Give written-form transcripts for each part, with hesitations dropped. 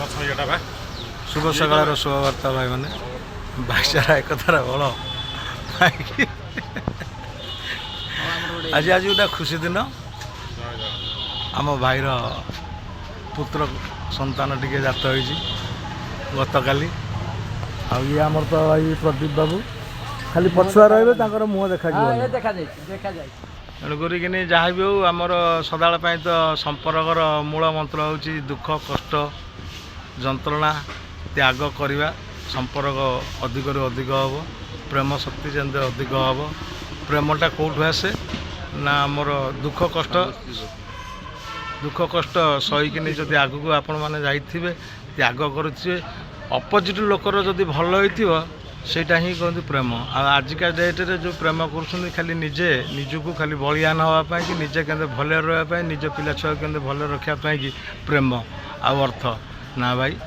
शुभ सकाळ शुभवार्ता भाई मैंने भाईचारा एकतार बल आज आज गोटे खुशी दिन आम भाईर पुत्र संतान टी जात हो गत काली ये आमर तो भाई प्रदीप बाबू खाली पछुआ रही मुह देखा तेणुक जहाँ भी हो आमर सदा तो संपर्कर मूल मंत्र हूँ दुख कष्ट जंत्रणा त्याग करवा संपर्क अधिक अधिक हम प्रेम शक्ति जमी अधिक हम प्रेमटा कौटू आसे ना आमर दुख कष्ट सहीकिनी जदि आगू आपण मैंने जाइए त्याग करुवे अपोजिट लोकर जदि भल हो सेटा ही कहते प्रेम आजिका डेट्रे जो प्रेम कर खाली निजे निजक खाली बलियान हाँपाई कि निजे के भल रही निज पिला छुआ के भल रखापी कि प्रेम आउ अर्थ ना भाई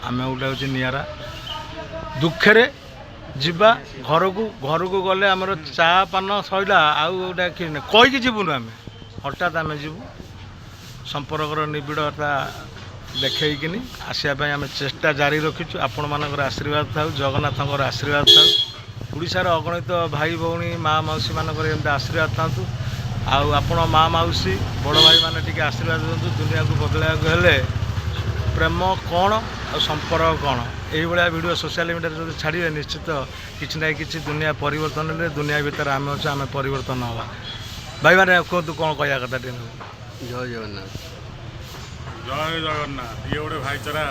आम गोटे हूँ निरा दुखे जीवा घर को गले आमर चा पान सैला आउ गोटे कहीकि जीवनु आम हठात आम जीवु संपर्कर निबिड़ता देखनी आसापी आम चेष्टा जारी रखीचु आपण मानकर आशीर्वाद था जगन्नाथ आशीर्वाद था ओडिशार अगणित भाई भौणी माँ मौसी मानकर एमती आशीर्वाद था आपण माँ मौसी बड़ भाई मैंने टी आशीर्वाद दिखाँ दुनिया को बदलवाक प्रेम कौन और संपर्क कौन यही वीडियो सोशल मीडिया जो छाड़े निश्चित किसी ना कि दुनिया परिवर्तन दुनिया भितर आम अच्छे आम परिवर्तन हवा भाई मैंने कहतु कौन कह कथा जय जगन्नाथ जय जगन्नाथ ये गोटे भाईचारा